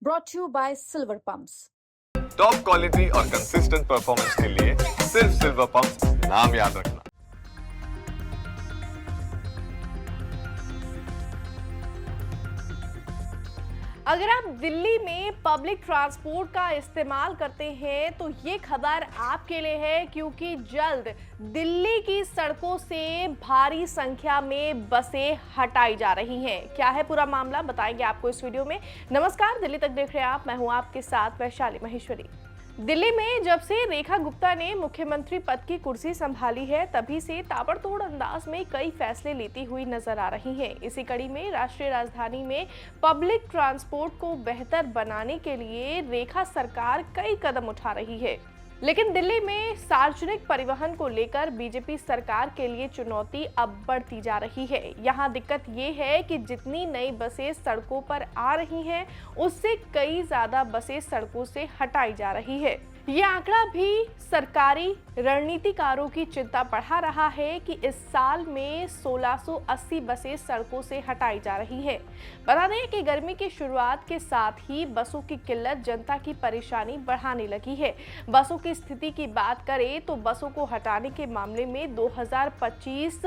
brought to you by Silver Pumps. Top quality और consistent performance के लिए सिर्फ सिल्वर पंप नाम याद रखना। अगर आप दिल्ली में पब्लिक ट्रांसपोर्ट का इस्तेमाल करते हैं तो ये खबर आपके लिए है, क्योंकि जल्द दिल्ली की सड़कों से भारी संख्या में बसें हटाई जा रही हैं। क्या है पूरा मामला, बताएंगे आपको इस वीडियो में। नमस्कार, दिल्ली तक देख रहे हैं आप, मैं हूं आपके साथ वैशाली महेश्वरी। दिल्ली में जब से रेखा गुप्ता ने मुख्यमंत्री पद की कुर्सी संभाली है, तभी से ताबड़तोड़ अंदाज में कई फैसले लेती हुई नजर आ रही हैं। इसी कड़ी में राष्ट्रीय राजधानी में पब्लिक ट्रांसपोर्ट को बेहतर बनाने के लिए रेखा सरकार कई कदम उठा रही है। लेकिन दिल्ली में सार्वजनिक परिवहन को लेकर बीजेपी सरकार के लिए चुनौती अब बढ़ती जा रही है। यहाँ दिक्कत ये है कि जितनी नई बसें सड़कों पर आ रही हैं, उससे कई ज्यादा बसें सड़कों से हटाई जा रही है। ये आंकड़ा भी सरकारी रणनीतिकारों की चिंता बढ़ा रहा है कि इस साल में 1680 बसें सड़कों से हटाई जा रही है। बता दें कि गर्मी की शुरुआत के साथ ही बसों की किल्लत जनता की परेशानी बढ़ाने लगी है। बसों की स्थिति की बात करें तो बसों को हटाने के मामले में 2025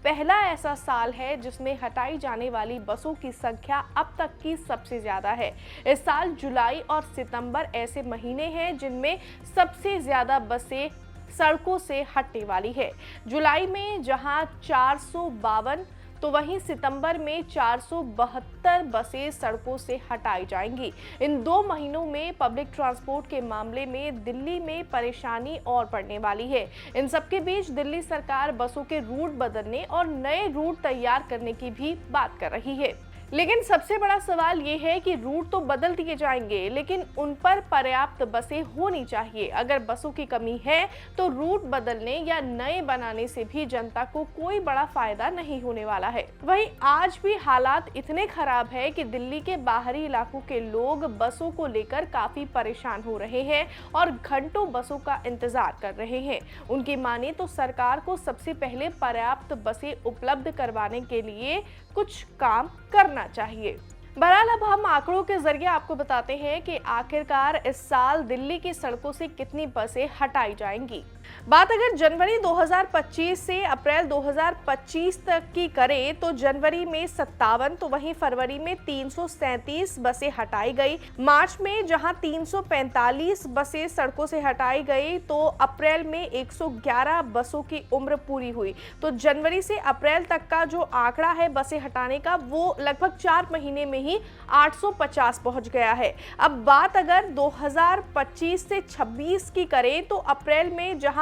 पहला ऐसा साल है जिसमें हटाई जाने वाली बसों की संख्या अब तक की सबसे ज्यादा है। इस साल जुलाई और सितंबर ऐसे महीने हैं जिनमें सबसे ज्यादा बसें सड़कों से हटने वाली है। जुलाई में जहां 452 तो वहीं सितंबर में 472 बसें सड़कों से हटाई जाएंगी। इन 2 महीनों में पब्लिक ट्रांसपोर्ट के मामले में दिल्ली में परेशानी और बढ़ने वाली है। इन सबके बीच दिल्ली सरकार बसों के रूट बदलने और नए रूट तैयार करने की भी बात कर रही है। लेकिन सबसे बड़ा सवाल ये है कि रूट तो बदल दिए जाएंगे, लेकिन उन पर पर्याप्त बसें होनी चाहिए। अगर बसों की कमी है तो रूट बदलने या नए बनाने से भी जनता को कोई बड़ा फायदा नहीं होने वाला है। वहीं आज भी हालात इतने खराब है कि दिल्ली के बाहरी इलाकों के लोग बसों को लेकर काफी परेशान हो रहे हैं और घंटों बसों का इंतजार कर रहे हैं। उनकी माने तो सरकार को सबसे पहले पर्याप्त बसें उपलब्ध करवाने के लिए कुछ काम करना चाहिए। बहरहाल अब हम आंकड़ों के जरिए आपको बताते हैं कि आखिरकार इस साल दिल्ली की सड़कों से कितनी बसें हटाई जाएंगी। बात अगर जनवरी 2025 से अप्रैल 2025 तक की करें तो जनवरी में 57, तो वहीं फरवरी में 337 बसें हटाई गई। मार्च में जहां 345 बसें सड़कों से हटाई गई, तो अप्रैल में 111 बसों की उम्र पूरी हुई। तो जनवरी से अप्रैल तक का जो आंकड़ा है बसें हटाने का, वो लगभग 4 महीने में ही 850 पहुंच गया है। अब बात अगर 2025 से 26 की करें तो अप्रैल में जहां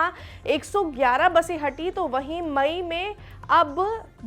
111 बसें हटी, तो वहीं मई में अब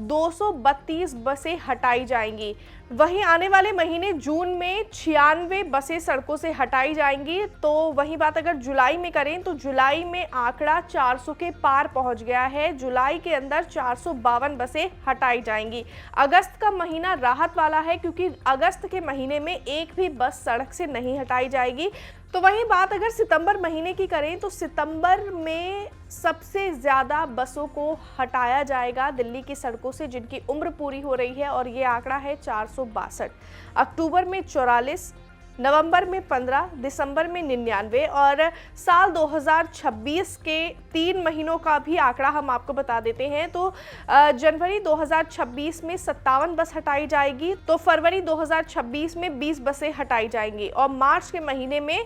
232 बसें हटाई जाएंगी। वहीं आने वाले महीने जून में 96 बसें सड़कों से हटाई जाएंगी। तो वहीं बात अगर जुलाई में करें तो जुलाई में आंकड़ा 400 के पार पहुंच गया है। जुलाई के अंदर 452 बसें हटाई जाएंगी। अगस्त का महीना राहत वाला है, क्योंकि अगस्त के महीने में एक भी बस सड़क से नहीं हटाई जाएगी। तो वहीं बात अगर सितंबर महीने की करें तो सितंबर में सबसे ज़्यादा बसों को हटाया जाएगा दिल्ली की सड़कों से जिनकी उम्र पूरी हो रही है, और ये आंकड़ा है 462। अक्टूबर में 44, नवंबर में 15, दिसंबर में 99 और साल 2026 के 3 महीनों का भी आंकड़ा हम आपको बता देते हैं। तो जनवरी 2026 में 57 बस हटाई जाएगी, तो फरवरी 2026 में 20 बसें हटाई जाएंगी और मार्च के महीने में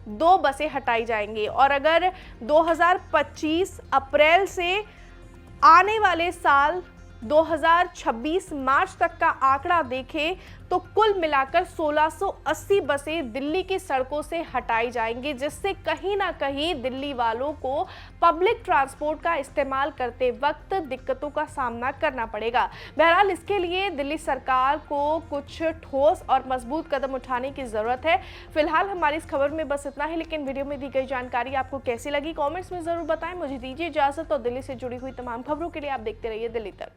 2 बसें हटाई जाएंगी। और अगर 2025 अप्रैल से आने वाले साल 2026 मार्च तक का आंकड़ा देखें तो कुल मिलाकर 1680 बसें दिल्ली की सड़कों से हटाई जाएंगी, जिससे कहीं ना कहीं दिल्ली वालों को पब्लिक ट्रांसपोर्ट का इस्तेमाल करते वक्त दिक्कतों का सामना करना पड़ेगा। बहरहाल इसके लिए दिल्ली सरकार को कुछ ठोस और मजबूत कदम उठाने की जरूरत है। फिलहाल हमारी इस खबर में बस इतना ही, लेकिन वीडियो में दी गई जानकारी आपको कैसी लगी कमेंट्स में जरूर बताएं। मुझे दीजिए इजाजत, और दिल्ली से जुड़ी हुई तमाम खबरों के लिए आप देखते रहिए दिल्ली तक।